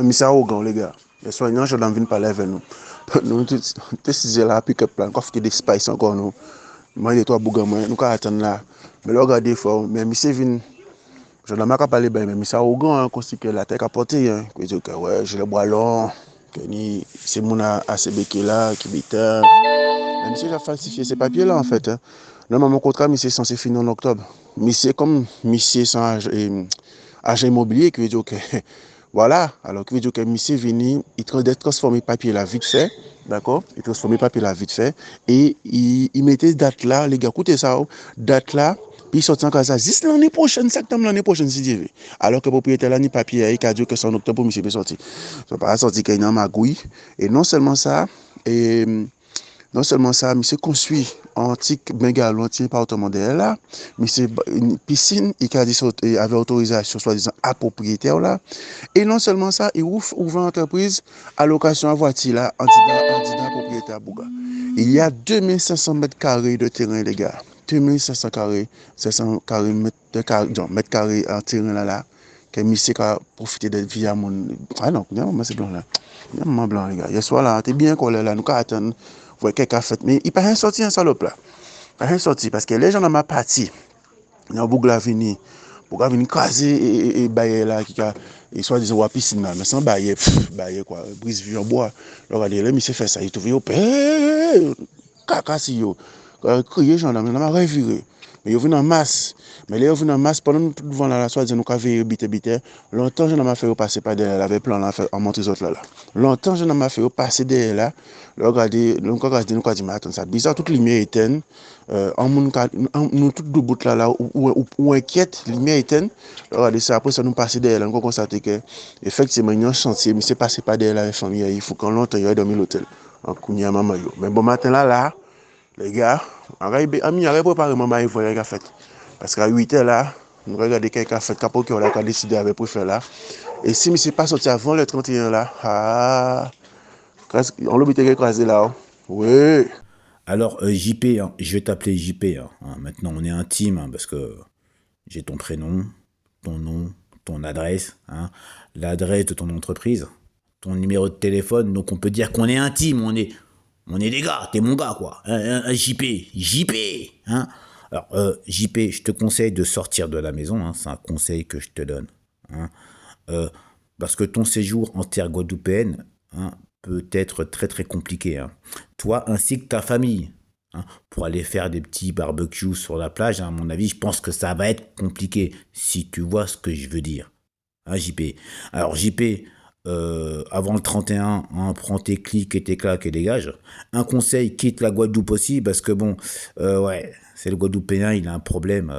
Mais c'est arrogant, les gars. Les soignants, je n'en viens pas avec nous. Nous, tous ces là, pick-up plan, qu'on fait des spice encore, nous. Moi, les trois bougons, nous, nous, attendre là. Mais là, regardez fort. Mais, monsieur vient, je n'en ai pas parlé, mais c'est arrogant, hein, qu'on sait que la tête a porté, hein. Que dire que, ouais, j'ai le bois long, que c'est mon ACB qui est là, qui est là. Mais monsieur, j'ai falsifié ces papiers-là, en fait, hein. Normalement, mon contrat, monsieur, est censé finir en octobre. Mais c'est comme, monsieur, sans agent immobilier, qui veut dire que, voilà, alors qui veut dire que monsieur venu, il transforme les papiers là vite fait, d'accord? Il transforme les papiers là vite fait, et il mettait date là, les gars, écoutez ça, oh, date là, puis il sortit encore ça, juste l'année prochaine, septembre l'année prochaine, si Dieu veut. Alors que le propriétaire là, ni papier, il a dit que c'est en octobre pour monsieur peut sortir. Ça pas sorti qu'il y a une magouille, et non seulement ça, et non seulement ça, monsieur construit un antique bungalow, antique appartement derrière là, monsieur une piscine, il a dit avait autorisation, soi-disant, à propriétaire là. Et non seulement ça, il ouvre une entreprise à location à voiture là, en disant propriétaire Bouga. Il y a 2500 mètres carrés de terrain, les gars. 2500 carrés, 500 carrés, mètres carrés en terrain là, que monsieur a profité de vie à mon. Ah non, c'est blanc là. Il y a un blanc, les gars. Hier soir là, t'es bien collé là, nous attendons. Ouais, quelqu'un a fait, mais il n'a rien sorti un salope là. Il n'a rien sorti parce que les gens dans ma partie, dans Bougla vini, Bougla vini craser et bailler là, qui a, et soit disant, ouais, piscine là, mais sans bailler, bailler quoi, brise vieux en bois. Regardez, là, monsieur fait ça, il trouve, yo, caca si yo, crier, gens là, mais on m'a reviré. Mais ils viennent en masse. Mais là, ils viennent en masse pendant nous tout devant là, soit disant, nous avons bité. Longtemps, je n'ai pas fait passer par derrière là, avec plan là, en monter les autres là. Longtemps, je n'ai pas fait passer derrière là. Regardez, nous avons dit, mais attends, ça bizarre, toute lumière éteinte. Nous, tout debout là, ou inquiète, lumière éteinte. Regardez ça, après ça, nous passer derrière là, nous avons constaté que, effectivement, il y a un chantier, mais c'est passé par derrière la famille, il faut qu'en longtemps, il y ait dormi l'hôtel. En Kounia, maman, yo. Mais bon matin là, les gars, ami, arrête préparer maman, il faut les gars fait. Parce qu'à 8 h là, nous regardons quelqu'un fait, capot qui a décidé avec pour faire là. Et si je ne suis pas sorti avant le 31 là, on l'a écrasé là. Oui. Alors, JP, hein, je vais t'appeler JP. Hein. Maintenant, on est intime hein, parce que j'ai ton prénom, ton nom, ton adresse, hein, l'adresse de ton entreprise, ton numéro de téléphone. Donc, on peut dire qu'on est intime. On est des gars. T'es mon gars, quoi. JP, JP. Hein. Alors, JP, je te conseille de sortir de la maison. Hein, c'est un conseil que je te donne. Hein. Euh, Parce que ton séjour en terre guadeloupéenne hein, peut être très très compliqué. Hein. Toi ainsi que ta famille. Hein, pour aller faire des petits barbecues sur la plage, hein, à mon avis, je pense que ça va être compliqué, si tu vois ce que je veux dire. Hein, JP. Alors, JP, avant le 31, hein, prends tes clics et tes claques et dégage. Un conseil, quitte la Guadeloupe aussi, parce que bon, ouais, c'est le Guadeloupéen, il a un problème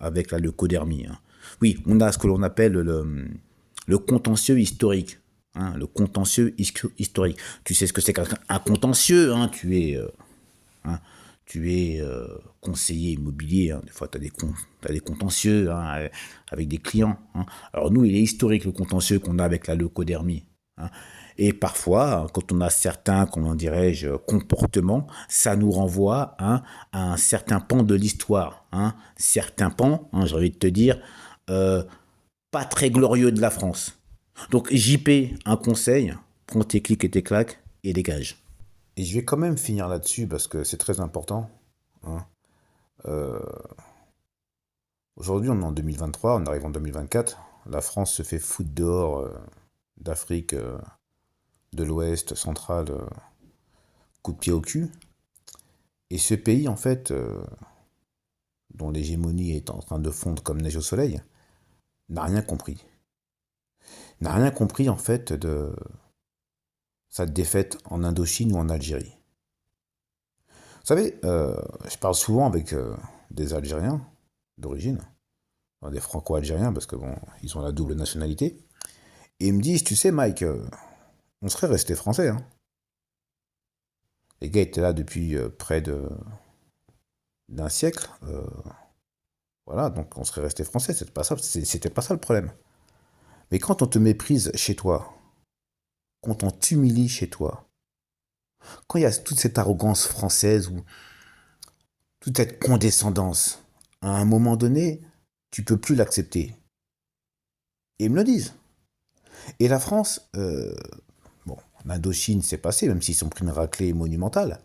avec la leucodermie. Hein. Oui, on a ce que l'on appelle le contentieux historique. Hein, le contentieux historique. Tu sais ce que c'est qu'un contentieux, hein, hein, tu es conseiller immobilier, hein, des fois tu as des contentieux hein, avec des clients. Hein. Alors nous, il est historique le contentieux qu'on a avec la leucodermie. Hein. Et parfois, hein, quand on a certains, comment dirais-je, comportements, ça nous renvoie hein, à un certain pan de l'histoire. Hein. Certains pans, hein, j'ai envie de te dire, euh, pas très glorieux de la France. Donc JP, un conseil, prends tes clics et tes claques et dégage. Et je vais quand même finir là-dessus parce que c'est très important. Hein. Euh, Aujourd'hui, on est en 2023, on arrive en 2024. La France se fait foutre dehors d'Afrique de l'Ouest central, coup de pied au cul. Et ce pays, en fait, dont l'hégémonie est en train de fondre comme neige au soleil, n'a rien compris. N'a rien compris, en fait, de sa défaite en Indochine ou en Algérie. Vous savez, je parle souvent avec des Algériens d'origine, des Franco-Algériens, parce que bon, ils ont la double nationalité, et ils me disent, tu sais, Mike, on serait resté français. Hein. Les gars étaient là depuis près d'un siècle. Voilà, donc on serait resté français. C'était pas ça le problème. Mais quand on te méprise chez toi, quand on t'humilie chez toi, quand il y a toute cette arrogance française ou toute cette condescendance, à un moment donné, tu peux plus l'accepter. Et ils me le disent. Et la France, bon, l'Indochine s'est passé, même s'ils ont pris une raclée monumentale.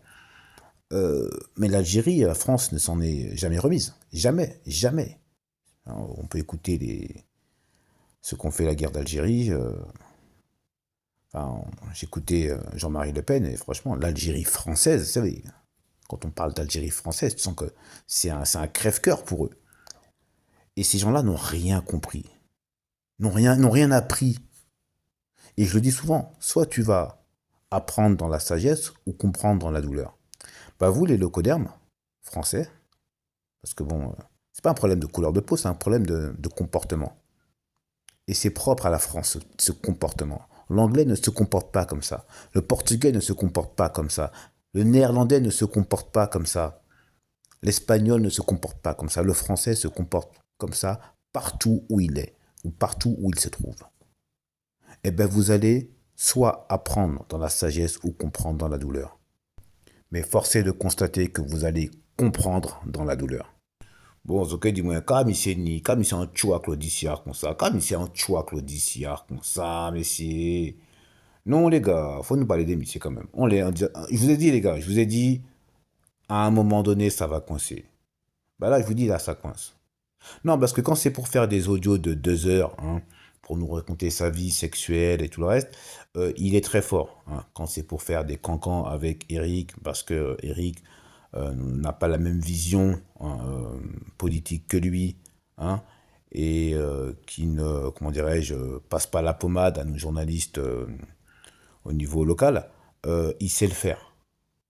Mais l'Algérie, la France ne s'en est jamais remise. Jamais, jamais. Alors, on peut écouter ceux qui ont fait la guerre d'Algérie. Enfin, j'écoutais Jean-Marie Le Pen et franchement, l'Algérie française, vous savez, quand on parle d'Algérie française, tu sens que c'est un crève-cœur pour eux. Et ces gens-là n'ont rien compris, n'ont rien appris. Et je le dis souvent, soit tu vas apprendre dans la sagesse ou comprendre dans la douleur. Bah vous, les locodermes français, parce que bon, c'est pas un problème de couleur de peau, c'est un problème de comportement. Et c'est propre à la France, ce comportement. L'anglais ne se comporte pas comme ça. Le portugais ne se comporte pas comme ça. Le néerlandais ne se comporte pas comme ça. L'espagnol ne se comporte pas comme ça. Le français se comporte comme ça partout où il est, ou partout où il se trouve. Eh bien, vous allez soit apprendre dans la sagesse ou comprendre dans la douleur. Mais force est de constater que vous allez comprendre dans la douleur. Bon, ok, dis-moi, comme c'est un choix Claudiciard comme ça, comme c'est un choix Claudiciard comme ça, messieurs. Non, les gars, faut nous parler des métiers quand même. Je vous ai dit, les gars, je vous ai dit, à un moment donné, ça va coincer. Bah là, je vous dis, là, ça coince. Non, parce que quand c'est pour faire des audios de 2 heures, hein, pour nous raconter sa vie sexuelle et tout le reste, il est très fort. Hein. Quand c'est pour faire des cancans avec Eric, parce que Eric n'a pas la même vision hein, politique que lui, hein, et qui ne, comment dirais-je, passe pas la pommade à nos journalistes au niveau local, il sait le faire.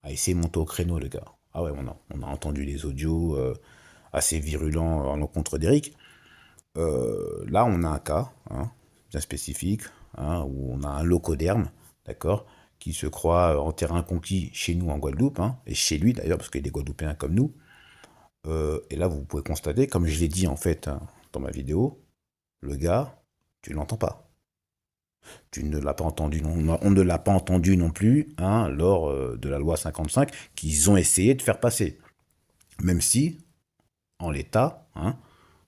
Ah, il sait monter au créneau, le gars. Ah ouais, on a entendu les audios assez virulents à l'encontre d'Eric. Là, on a un cas hein, bien spécifique, hein, où on a un locoderme, d'accord, qui se croit en terrain conquis chez nous en Guadeloupe, hein, et chez lui d'ailleurs, parce qu'il est Guadeloupéen comme nous. Et là, vous pouvez constater, comme je l'ai dit en fait hein, dans ma vidéo, le gars, tu ne l'entends pas. Tu ne l'as pas entendu, on ne l'a pas entendu non plus hein, lors de la loi 55 qu'ils ont essayé de faire passer. Même si, en l'état, hein,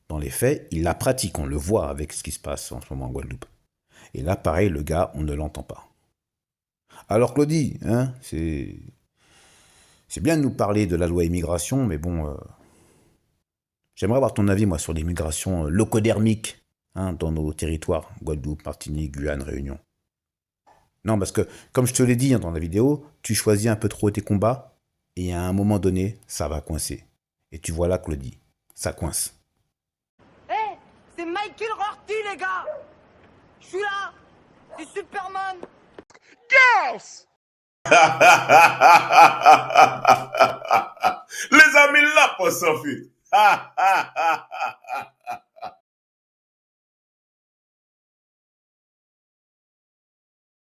dans les faits, il la pratique, on le voit avec ce qui se passe en ce moment en Guadeloupe. Et là, pareil, le gars, on ne l'entend pas. Alors Claudie, hein, c'est bien de nous parler de la loi immigration, mais bon, j'aimerais avoir ton avis, moi, sur l'immigration locodermique hein, dans nos territoires, Guadeloupe, Martinique, Guyane, Réunion. Non, parce que, comme je te l'ai dit hein, dans la vidéo, tu choisis un peu trop tes combats, et à un moment donné, ça va coincer. Et tu vois là, Claudie, ça coince. Hé, c'est Michael Rorty, les gars. Je suis là. C'est Superman. Girls! Les amis là pour Sophie.